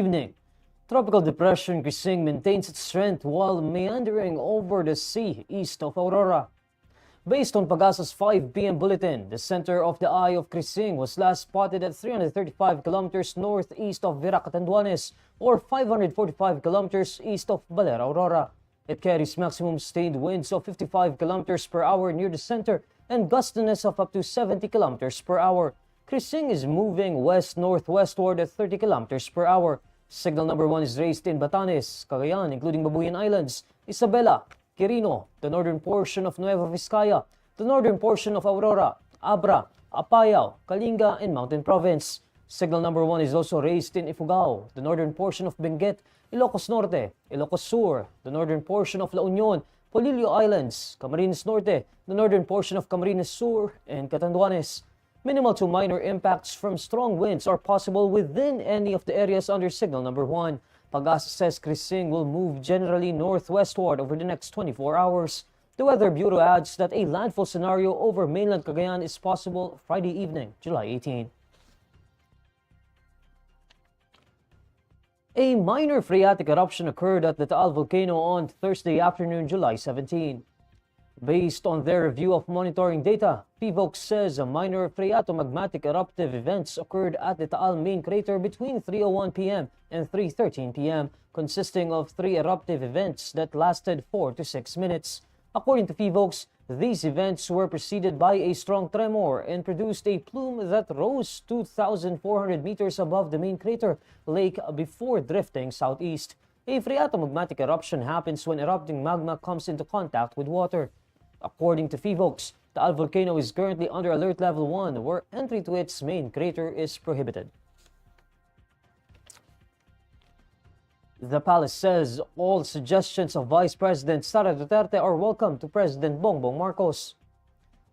evening. Tropical depression Crising maintains its strength while meandering over the sea east of Aurora. Based on Pagasa's 5 p.m. bulletin, the center of the eye of Crising was last spotted at 335 kilometers northeast of Virac, or 545 kilometers east of Balera, Aurora. It carries maximum sustained winds of 55 kilometers per hour near the center and gustiness of up to 70 kilometers per hour. Crising is moving west-northwestward at 30 kilometers per hour. Signal number 1 is raised in Batanes, Cagayan, including Babuyan Islands, Isabela, Quirino, the northern portion of Nueva Vizcaya, the northern portion of Aurora, Abra, Apayao, Kalinga, and Mountain Province. Signal number 1 is also raised in Ifugao, the northern portion of Benguet, Ilocos Norte, Ilocos Sur, the northern portion of La Union, Polillo Islands, Camarines Norte, the northern portion of Camarines Sur, and Catanduanes. Minimal to minor impacts from strong winds are possible within any of the areas under signal number 1. Pagasa says Crising will move generally northwestward over the next 24 hours. The Weather Bureau adds that a landfall scenario over mainland Cagayan is possible Friday evening, July 18. A minor phreatic eruption occurred at the Taal Volcano on Thursday afternoon, July 17. Based on their review of monitoring data, Phivolcs says a minor phreatomagmatic eruptive events occurred at the Taal main crater between 3:01 p.m. and 3:13 p.m., consisting of 3 eruptive events that lasted 4 to 6 minutes. According to Phivolcs, these events were preceded by a strong tremor and produced a plume that rose 2,400 meters above the main crater lake before drifting southeast. A phreatomagmatic eruption happens when erupting magma comes into contact with water. According to Phivolcs, the Taal Volcano is currently under Alert Level 1, where entry to its main crater is prohibited. The palace says all suggestions of Vice President Sara Duterte are welcome to President Bongbong Marcos.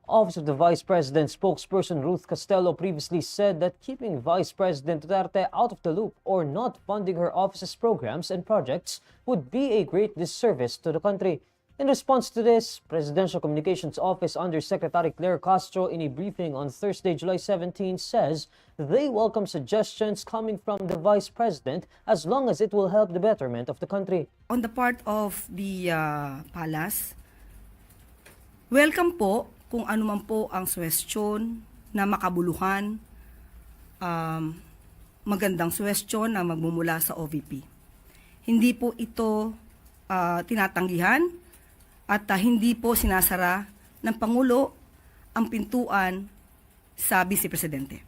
Office of the Vice President spokesperson Ruth Castello previously said that keeping Vice President Duterte out of the loop or not funding her office's programs and projects would be a great disservice to the country. In response to this, Presidential Communications Office Undersecretary Claire Castro in a briefing on Thursday, July 17 says they welcome suggestions coming from the Vice President as long as it will help the betterment of the country. On the part of the Palace, welcome po kung ano man po ang suwestyon na makabuluhan, magandang suwestyon na magmumula sa OVP. Hindi po ito tinatanggihan at hindi po sinasara ng Pangulo ang pintuan sa Vice Presidente.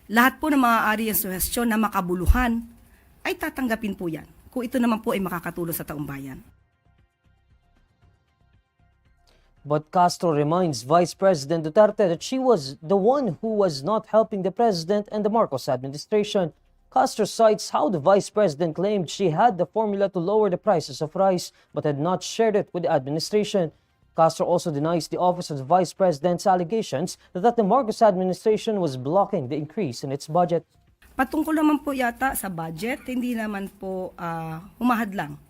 Lahat po ng maaari ang suhestyon na makabuluhan ay tatanggapin po yan kung ito naman po ay makakatulong sa taong bayan. But Castro reminds Vice President Duterte that she was the one who was not helping the President and the Marcos administration. Castro cites how the Vice President claimed she had the formula to lower the prices of rice but had not shared it with the administration. Castro also denies the Office of the Vice President's allegations that the Marcos administration was blocking the increase in its budget. Patungkol naman po yata sa budget, hindi naman po humahadlang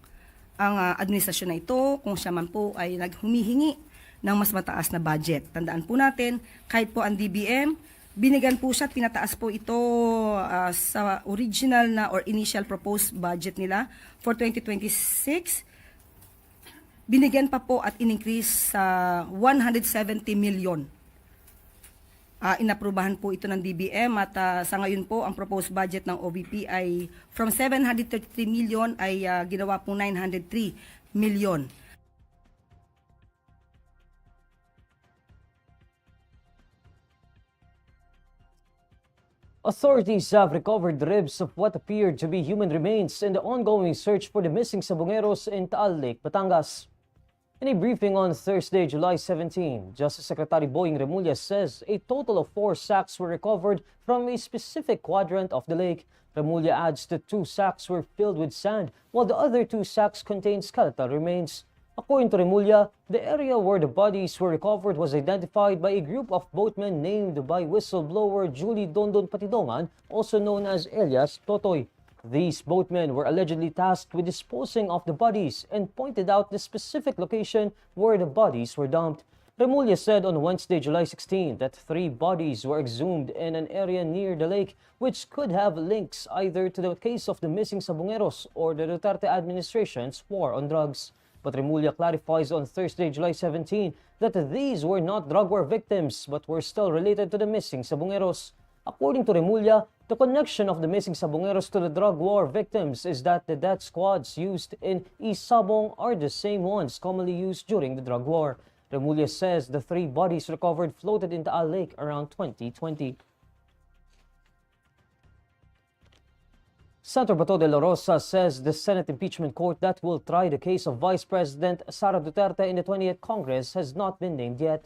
ang administrasyon na ito kung siya man po ay naghumihingi ng mas mataas na budget. Tandaan po natin, kahit po ang DBM, binigyan po siya at pinataas po ito sa original na or initial proposed budget nila for 2026. Binigyan pa po at in-increase sa 170 million. Inaprubahan po ito ng DBM at sa ngayon po ang proposed budget ng OVP ay from 733 million ay ginawa po 903 million. Authorities have recovered ribs of what appeared to be human remains in the ongoing search for the missing sabungeros in Taal Lake, Batangas. In a briefing on Thursday, July 17, Justice Secretary Boying Remulla says a total of 4 sacks were recovered from a specific quadrant of the lake. Remulla adds that 2 sacks were filled with sand, while the other 2 sacks contained skeletal remains. According to Remulla, the area where the bodies were recovered was identified by a group of boatmen named by whistleblower Julie Dondon Patidongan, also known as alias Totoy. These boatmen were allegedly tasked with disposing of the bodies and pointed out the specific location where the bodies were dumped. Remulla said on Wednesday, July 16, that 3 bodies were exhumed in an area near the lake, which could have links either to the case of the missing sabungeros or the Duterte administration's war on drugs. But Remulla clarifies on Thursday, July 17, that these were not drug war victims but were still related to the missing sabungeros. According to Remulla, the connection of the missing sabungeros to the drug war victims is that the death squads used in Sabong are the same ones commonly used during the drug war. Remulla says the 3 bodies recovered floated in Taal Lake around 2020. Senator Bato Dela Rosa says the Senate impeachment court that will try the case of Vice President Sara Duterte in the 20th Congress has not been named yet.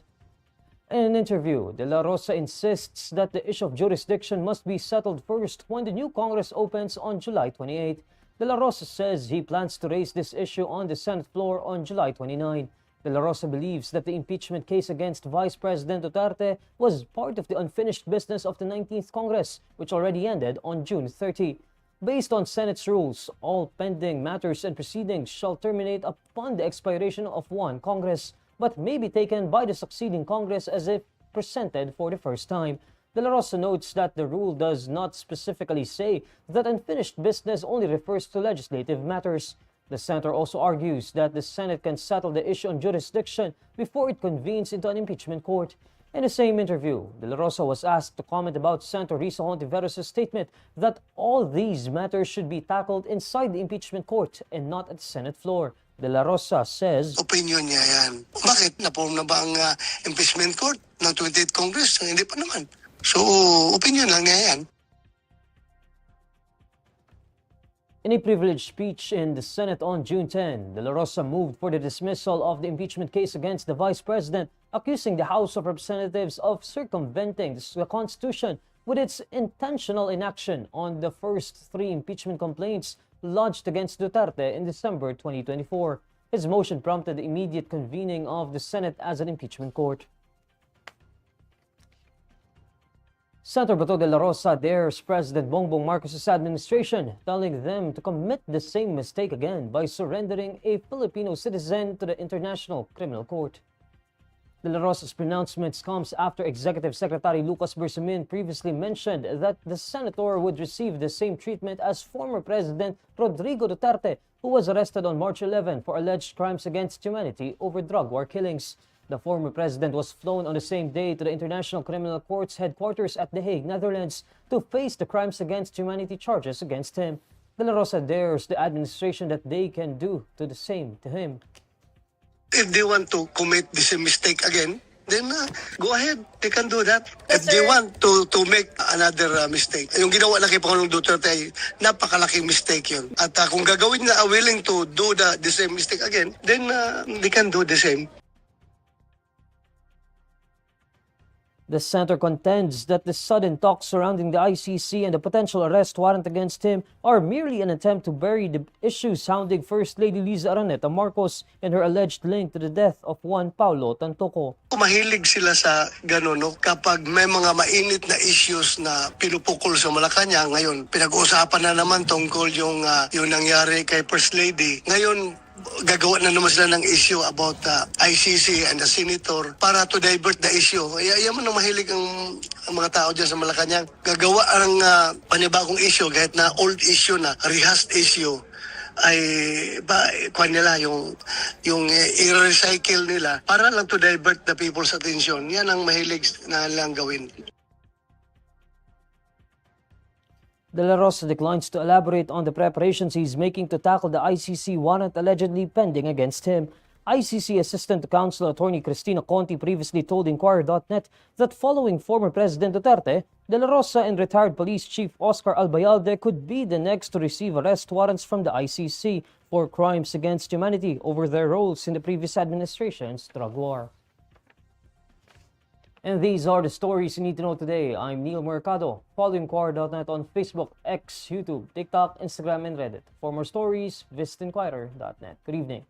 In an interview, Dela Rosa insists that the issue of jurisdiction must be settled first when the new Congress opens on July 28. Dela Rosa says he plans to raise this issue on the Senate floor on July 29. Dela Rosa believes that the impeachment case against Vice President Duterte was part of the unfinished business of the 19th Congress, which already ended on June 30. Based on Senate's rules, all pending matters and proceedings shall terminate upon the expiration of one Congress, but may be taken by the succeeding Congress as if presented for the first time. Dela Rosa notes that the rule does not specifically say that unfinished business only refers to legislative matters. The senator also argues that the Senate can settle the issue on jurisdiction before it convenes into an impeachment court. In the same interview, Dela Rosa was asked to comment about Senator Risa Hontiveros' statement that all these matters should be tackled inside the impeachment court and not at the Senate floor. Dela Rosa says, Opinion niya yan. Bakit? Na-form na ba ang impeachment court ng 20th Congress? Hindi pa naman. So, opinion lang niya yan. In a privileged speech in the Senate on June 10, Dela Rosa moved for the dismissal of the impeachment case against the Vice President, accusing the House of Representatives of circumventing the Constitution with its intentional inaction on the first 3 impeachment complaints lodged against Duterte in December 2024. His motion prompted the immediate convening of the Senate as an impeachment court. Senator Bato Dela Rosa dares President Bongbong Marcos' administration, telling them to commit the same mistake again by surrendering a Filipino citizen to the International Criminal Court. Dela Rosa's pronouncements comes after Executive Secretary Lucas Bersamin previously mentioned that the senator would receive the same treatment as former President Rodrigo Duterte, who was arrested on March 11 for alleged crimes against humanity over drug war killings. The former president was flown on the same day to the International Criminal Court's headquarters at The Hague, Netherlands, to face the crimes against humanity charges against him. Dela Rosa dares the administration that they can do to the same to him. If they want to commit the same mistake again, then go ahead. They can do that. If they want to make another mistake. Yung ginawa na kay Pangulong Duterte ay napakalaking mistake yun. At kung gagawin na willing to do the same mistake again, then they can do the same. The senator contends that the sudden talks surrounding the ICC and the potential arrest warrant against him are merely an attempt to bury the issues surrounding First Lady Liza Araneta Marcos and her alleged link to the death of Juan Paulo Tantoco. Mahilig sila sa gano'n, no? Kapag may mga mainit na issues na pinupukol sa Malacanang, ngayon pinag-uusapan na naman tungkol yung nangyari kay First Lady. Ngayon, gagawa na naman sila ng issue about ICC and the senator para to divert the issue. Ayaw mo nang mahilig ang mga tao dyan sa Malacanang. Gagawa ang panibagong issue kahit na old issue na, rehashed issue ay kuha nila yung i-recycle nila para lang to divert the people's attention. Yan ang mahilig na lang gawin. Dela Rosa declines to elaborate on the preparations he's making to tackle the ICC warrant allegedly pending against him. ICC Assistant Counsel Attorney Cristina Conti previously told INQUIRER.net that following former President Duterte, Dela Rosa and retired Police Chief Oscar Albayalde could be the next to receive arrest warrants from the ICC for crimes against humanity over their roles in the previous administration's drug war. And these are the stories you need to know today. I'm Neil Mercado. Follow INQUIRER.net on Facebook, X, YouTube, TikTok, Instagram, and Reddit. For more stories, visit INQUIRER.net. Good evening.